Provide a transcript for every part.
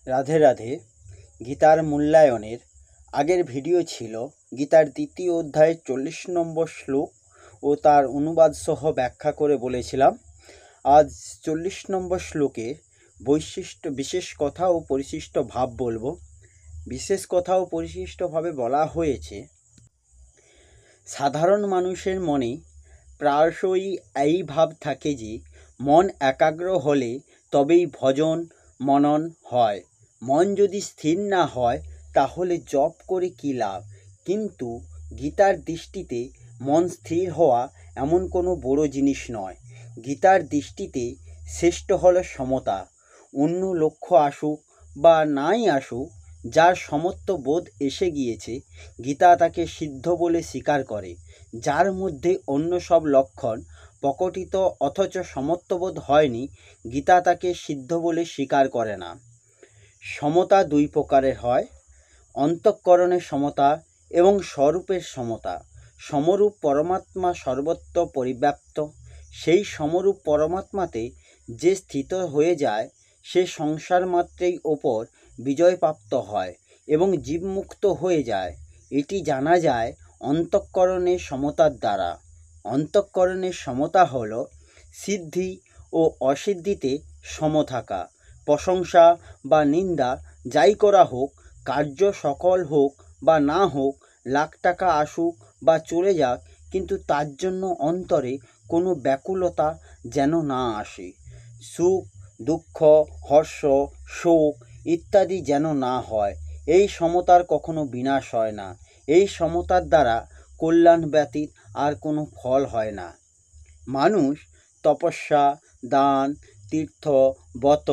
রাধে রাধে। গীতার মূল্যায়নের আগের ভিডিও ছিল গীতার দ্বিতীয় অধ্যায়ের 40 নম্বর শ্লোক ও তার অনুবাদ সহ ব্যাখ্যা করে বলেছিলাম। আজ 40 নম্বর শ্লোকে বৈশিষ্ট্য বিশেষ কথা ও পরিশিষ্ট ভাব বলবো। বিশেষ কথা ও পরিশিষ্টভাবে বলা হয়েছে, সাধারণ মানুষের মনে প্রায়শই এই ভাব থাকে যে মন একাগ্র হলে তবেই ভজন মনন হয়। মন যদি স্থির না হয় তাহলে জপ করে কী লাভ? কিন্তু গীতার দৃষ্টিতে মন স্থির হওয়া এমন কোনো বড় জিনিস নয়। গীতার দৃষ্টিতে শ্রেষ্ঠ হল সমতা। অন্য লক্ষ্য আসুক বা নাই আসুক, যার সমত্ব বোধ এসে গিয়েছে গীতা তাকে সিদ্ধ বলে স্বীকার করে। যার মধ্যে অন্য সব লক্ষণ প্রকটিত অথচ সমত্ববোধ হয়নি, গীতা তাকে সিদ্ধ বলে স্বীকার করে না। সমতা দুই প্রকারের হয়, অন্তঃকরণের সমতা এবং স্বরূপের সমতা। সমরূপ পরমাত্মা সর্বত্র পরিব্যাপ্ত। সেই সমরূপ পরমাত্মাতে যে স্থিত হয়ে যায় সে সংসার মাত্রেই ওপর বিজয়প্রাপ্ত হয় এবং জীবমুক্ত হয়ে যায়। এটি জানা যায় অন্তঃকরণের সমতার দ্বারা। অন্তঃকরণের সমতা হল সিদ্ধি ও অসিদ্ধিতে সম থাকা। প্রশংসা বা নিন্দা যাই করা হোক, কার্য সফল হোক বা না হোক, লাখ টাকা আসুক বা চলে যাক, কিন্তু তার জন্য অন্তরে কোনো ব্যাকুলতা যেন না আসে। সুখ দুঃখ হর্ষ শোক ইত্যাদি যেন না হয়। এই সমতার কখনো বিনাশ হয় না। এই সমতার দ্বারা কল্যাণ ব্যতীত আর কোনো ফল হয় না। মানুষ তপস্যা দান তীর্থ ব্রত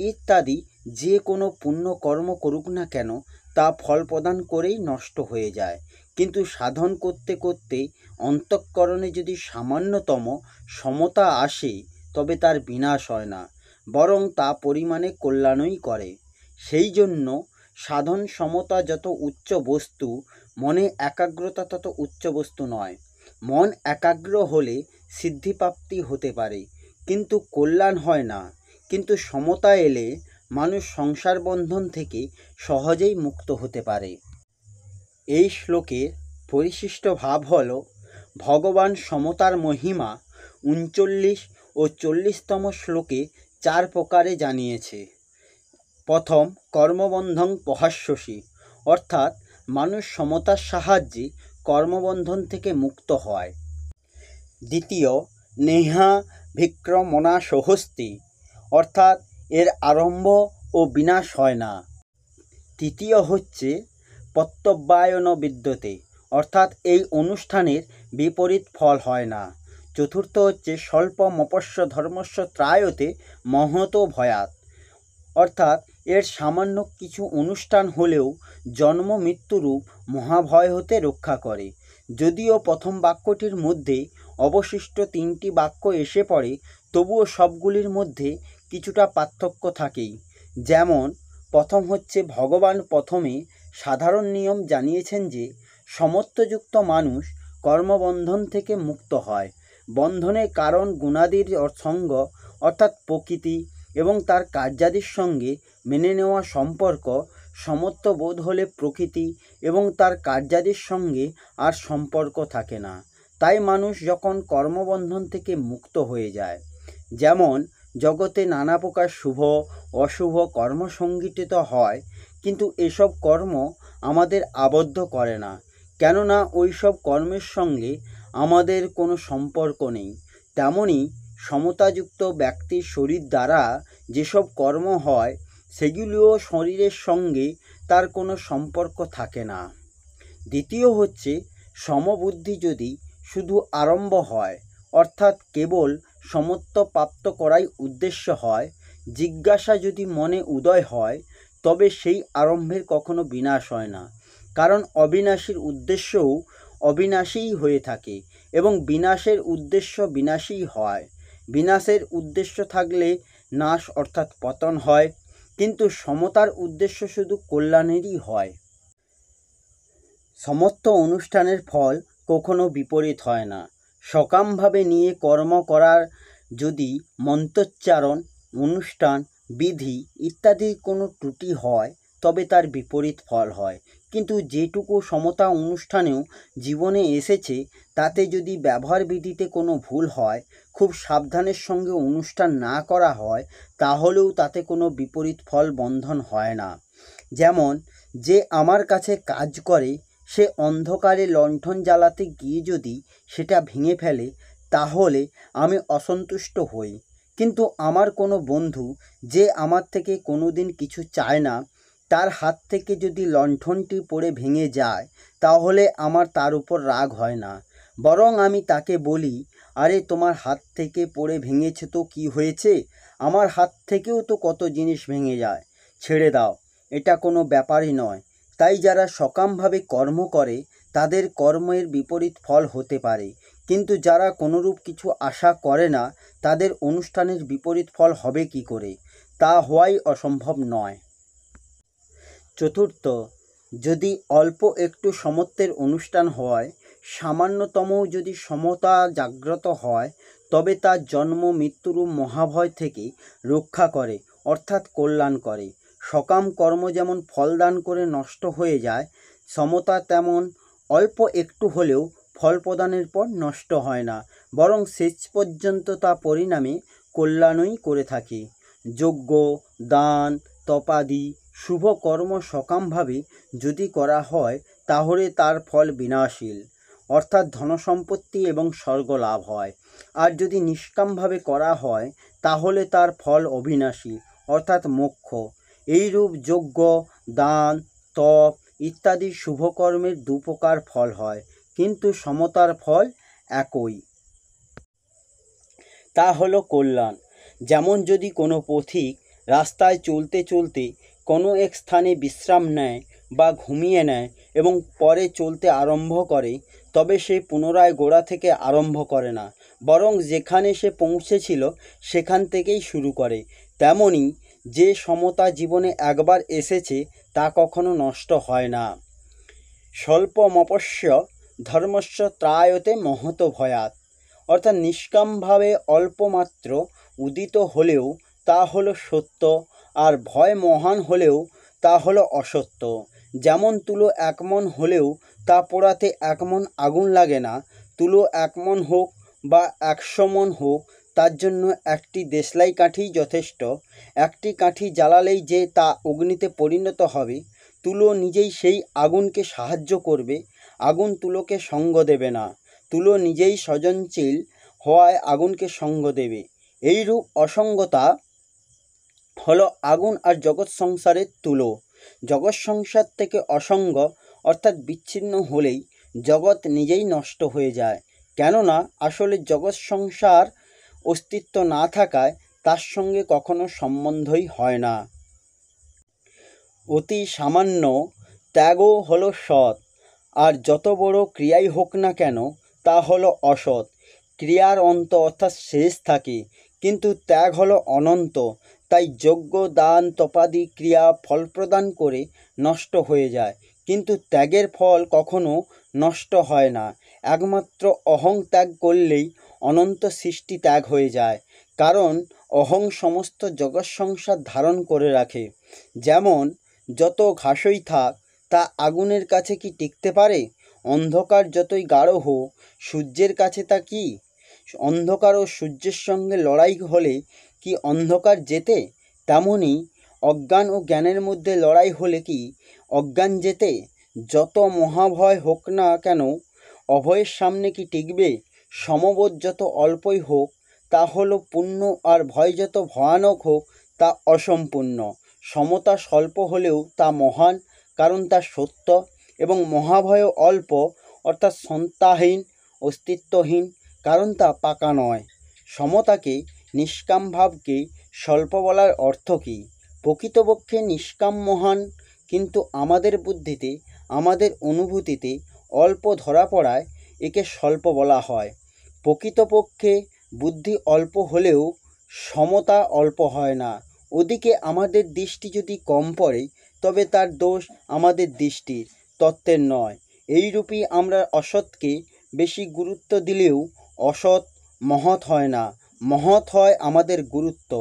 ইত্যাদি যে কোনো পুণ্য কর্ম করুক না কেন, তা ফল প্রদান করেই নষ্ট হয়ে যায়। কিন্তু সাধন করতে করতে অন্তঃকরণে যদি সামান্যতম সমতা আসে তবে তার বিনাশ হয় না, বরং তা পরিমাণে কল্যাণই করে। সেই জন্য সাধন সমতা যত উচ্চ বস্তু, মনে একাগ্রতা তত উচ্চ বস্তু নয়। মন একাগ্র হলে সিদ্ধিপ্রাপ্তি হতে পারে, কিন্তু কল্যাণ হয় না। কিন্তু সমতা এলে মানুষ সংসার বন্ধন থেকে সহজেই মুক্ত হতে পারে। এই শ্লোকের পরিশিষ্ট ভাব হল, ভগবান সমতার মহিমা 39 ও 40তম শ্লোকে 4 প্রকারে জানিয়েছে। প্রথম, কর্মবন্ধন প্রহাস্যসী, অর্থাৎ মানুষ সমতার সাহায্যে কর্মবন্ধন থেকে মুক্ত হয়। দ্বিতীয়, নেহা বিক্রমণা সহস্তি, অর্থাৎ এর আরম্ভ ও বিনাশ হয় না। তৃতীয় হচ্ছে প্রত্যব্যায়ন বিদ্যতে, অর্থাৎ এই অনুষ্ঠানের বিপরীত ফল হয় না। চতুর্থ হচ্ছে স্বল্প মপস্য ধর্মস্য ত্রায়তে মহত ভয়াত, অর্থাৎ এর সামান্য কিছু অনুষ্ঠান হলেও জন্ম মৃত্যুরূপ মহাভয় হতে রক্ষা করে। যদিও প্রথম বাক্যটির মধ্যে অবশিষ্ট 3টি বাক্য এসে পড়ে, তবুও সবগুলির মধ্যে কিছুটা পার্থক্য থাকেই। যেমন প্রথম হচ্ছে, ভগবান প্রথমে সাধারণ নিয়ম জানিয়েছেন যে সমত্বযুক্ত মানুষ কর্মবন্ধন থেকে মুক্ত হয়। বন্ধনের কারণ গুণাদির সঙ্গ, অর্থাৎ প্রকৃতি এবং তার কার্যাদির সঙ্গে মেনে নেওয়া সম্পর্ক। সমত্ব বোধ হলে প্রকৃতি এবং তার কার্যাদির সঙ্গে আর সম্পর্ক থাকে না। তাই মানুষ যখন কর্মবন্ধন থেকে মুক্ত হয়ে যায়, যেমন জগতে নানা প্রকার শুভ অশুভ কর্ম সংগঠিত হয়, কিন্তু এসব কর্ম আমাদের আবদ্ধ করে না, কেননা ওই সব কর্মের সঙ্গে আমাদের কোনো সম্পর্ক নেই। তেমনি সমতাযুক্ত ব্যক্তির শরীর দ্বারা যেসব কর্ম হয় সেগুলিও শরীরের সঙ্গে তার কোনো সম্পর্ক থাকে না। দ্বিতীয় হচ্ছে, সমবুদ্ধি যদি শুধু আরম্ভ হয়, অর্থাৎ কেবল সমত্ব প্রাপ্ত করাই উদ্দেশ্য হয়, জিজ্ঞাসা যদি মনে উদয় হয়, তবে সেই আরম্ভের কখনো বিনাশ হয় না, কারণ অবিনাশীর উদ্দেশ্যও অবিনাশীই হয়ে থাকে এবং বিনাশের উদ্দেশ্য বিনাশী হয়। বিনাশের উদ্দেশ্য থাকলে নাশ অর্থাৎ পতন হয়, কিন্তু সমতার উদ্দেশ্য শুধু কল্যাণেরই হয়। সমস্ত অনুষ্ঠানের ফল কখনো বিপরীত হয় না। সকামভাবে নিয়ে কর্ম করার যদি মন্ত্রোচ্চারণ অনুষ্ঠান বিধি ইত্যাদি কোনো ত্রুটি হয় তবে তার বিপরীত ফল হয়। কিন্তু যেটুকু সমতা অনুষ্ঠানেও জীবনে এসেছে তাতে যদি ব্যবহার বিধিতে কোনো ভুল হয়, খুব সাবধানের সঙ্গে অনুষ্ঠান না করা হয়, তাহলেও তাতে কোনো বিপরীত ফল বন্ধন হয় না। যেমন, যে আমার কাছে কাজ করে সে অন্ধকারে লণ্ঠন জ্বালাতে গিয়ে যদি সেটা ভেঙে ফেলে তাহলে আমি অসন্তুষ্ট হই, কিন্তু আমার কোনো বন্ধু যে আমার থেকে কোনো দিন কিছু চায় না, তার হাত থেকে যদি লণ্ঠনটি পড়ে ভেঙে যায় তাহলে আমার তার উপর রাগ হয় না, বরং আমি তাকে বলি, আরে তোমার হাত থেকে পড়ে ভেঙেছে তো কি হয়েছে, আমার হাত থেকেও তো কত জিনিস ভেঙে যায়, ছেড়ে দাও, এটা কোনো ব্যাপারই নয়। তাই যারা সকামভাবে কর্ম করে তাদের কর্মের বিপরীত ফল হতে পারে, কিন্তু যারা কোনোরূপ কিছু আশা করে না তাদের অনুষ্ঠানের বিপরীত ফল হবে কি করে, তা হওয়াই অসম্ভব নয়। চতুর্থ, যদি অল্প একটু সমত্বের অনুষ্ঠান হয়, সামান্যতমও যদি সমতা জাগ্রত হয়, তবে তা জন্ম মৃত্যুরূপ মহাভয় থেকে রক্ষা করে, অর্থাৎ কল্যাণ করে। সকাম কর্ম যেমন ফলদান করে নষ্ট হয়ে যায়, সমতা তেমন অল্প একটু হলেও ফল প্রদানের পর নষ্ট হয় না, বরং শেষ পর্যন্ত তা পরিণামে কল্যাণই করে থাকে। যজ্ঞ, দান, তপাদি শুভ কর্ম সকামভাবে যদি করা হয় তাহলে তার ফল বিনাশীল, অর্থাৎ ধনসম্পত্তি এবং স্বর্গ লাভ হয়। আর যদি নিষ্কামভাবে করা হয় তাহলে তার ফল অবিনাশী, অর্থাৎ মোক্ষ। এইরূপ যজ্ঞ, দান, তপ ইত্যাদি শুভকর্মের দুপ্রকার ফল হয়, কিন্তু সমতার ফল একই, তা হলো কল্যাণ। যেমন যদি কোনো পথিক রাস্তায় চলতে চলতে কোনো এক স্থানে বিশ্রাম নেয় বা ঘুমিয়ে নেয় এবং পরে চলতে আরম্ভ করে, তবে সে পুনরায় গোড়া থেকে আরম্ভ করে না, বরং যেখানে সে পৌঁছেছিল সেখান থেকেই শুরু করে। তেমনি যে সমতা জীবনে একবার এসেছে তা কখনো নষ্ট হয় না। স্বল্পমপস্য ধর্মস্য ত্রায়তে মহত ভয়াৎ, অর্থাৎ নিষ্কামভাবে অল্পমাত্র উদিত হলেও তা হলো সত্য, আর ভয় মহান হলেও তা হলো অসত্য। যেমন তুলো 1 মণ হলেও তা পোড়াতে 1 মণ আগুন লাগে না, তুলো 1 মণ হোক বা 100 মণ হোক, তার জন্য একটি দেশলাই কাঠিই যথেষ্ট। একটি কাঠি জ্বালালেই যে তা অগ্নিতে পরিণত হবে, তুলো নিজেই সেই আগুনকে সাহায্য করবে, আগুন তুলোকে সঙ্গ দেবে না। তুলো নিজেই সৃজনশীল হওয়ায় আগুনকে সঙ্গ দেবে। এইরূপ অসঙ্গতা হলো আগুন আর জগৎ সংসারের তুলো। জগৎ সংসার থেকে অসঙ্গ অর্থাৎ বিচ্ছিন্ন হলেই জগৎ নিজেই নষ্ট হয়ে যায়, কেননা আসলে জগৎ সংসার অস্তিত্ব না থাকায় তার সঙ্গে কখনো সম্বন্ধই হয় না। অতি সামান্য ত্যাগও হলো সৎ, আর যত বড় ক্রিয়াই হোক না কেন তা হলো অসৎ। ক্রিয়ার অন্ত অর্থাৎ শেষ থাকে, কিন্তু ত্যাগ হলো অনন্ত। তাই যজ্ঞ, দান, তপাদি ক্রিয়া ফল প্রদান করে নষ্ট হয়ে যায়, কিন্তু ত্যাগের ফল কখনো নষ্ট হয় না। একমাত্র অহং ত্যাগ করলেই অনন্ত সৃষ্টি ত্যাগ হয়ে যায়, কারণ অহং সমস্ত জগৎ সংসার ধারণ করে রাখে। যেমন যত ঘাসই থাক তা আগুনের কাছে কি টিকতে পারে? অন্ধকার যতই গাঢ় হোক সূর্যের কাছে তা কি? অন্ধকার ও সূর্যের সঙ্গে লড়াই হলে কি অন্ধকার জেতে? তেমনি অজ্ঞান ও জ্ঞানের মধ্যে লড়াই হলে কি অজ্ঞান জেতে? যত মহাভয় হোক না কেন অভয়ের সামনে কি টিকবে? সমবোধ যত অল্পই হোক তা হলো পূর্ণ, আর ভয় যত ভয়ানক হোক তা অসম্পূর্ণ। সমতা স্বল্প হলেও তা মহান, কারণ তা সত্য, এবং মহাভয় অল্প অর্থাৎ সত্তাহীন, অস্তিত্বহীন, কারণ তা পাকা নয়। সমতাকে, নিষ্কাম ভাবকে স্বল্প বলার অর্থ কী? প্রকৃতপক্ষে নিষ্কাম মহান, কিন্তু আমাদের বুদ্ধিতে, আমাদের অনুভূতিতে অল্প ধরা পড়ায় একে স্বল্প বলা হয়। প্রকৃতপক্ষে বুদ্ধি অল্প হলেও সমতা অল্প হয় না। ওদিকে আমাদের দৃষ্টি যদি কম পড়ে তবে তার দোষ আমাদের দৃষ্টির, তত্ত্বের নয়। এইরূপই আমরা অসৎকে বেশি গুরুত্ব দিলেও অসৎ মহৎ হয় না, মহৎ হয় আমাদের গুরুত্ব।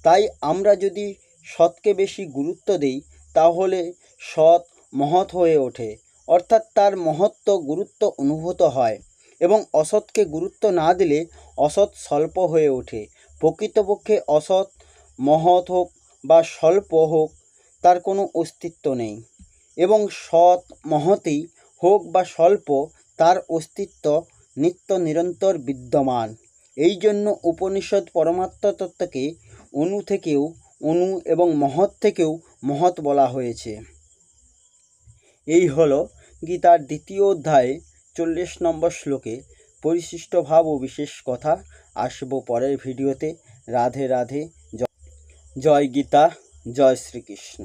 তাই আমরা যদি সৎকে বেশি গুরুত্ব দিই তাহলে সৎ মহৎ হয়ে ওঠে, অর্থাৎ তার মহত্ব গুরুত্ব অনুভূত হয়, এবং অসৎকে গুরুত্ব না দিলে অসৎ স্বল্প হয়ে ওঠে। প্রকৃতপক্ষে অসৎ মহৎ হোক বা স্বল্প হোক তার কোনো অস্তিত্ব নেই, এবং সৎ মহৎই হোক বা স্বল্প তার অস্তিত্ব নিত্য নিরন্তর বিদ্যমান। এই জন্য উপনিষদ পরমাত্মা তত্ত্বকে অণু থেকেও অণু এবং মহৎ থেকেও মহৎ বলা হয়েছে। এই হলো গীতার 2য় অধ্যায়ে 40 নম্বর শ্লোকে পরিশিষ্ট ভাব ও বিশেষ কথা। আসবো পরের ভিডিওতে। রাধে রাধে। জয় গীতা, জয় শ্রীকৃষ্ণ।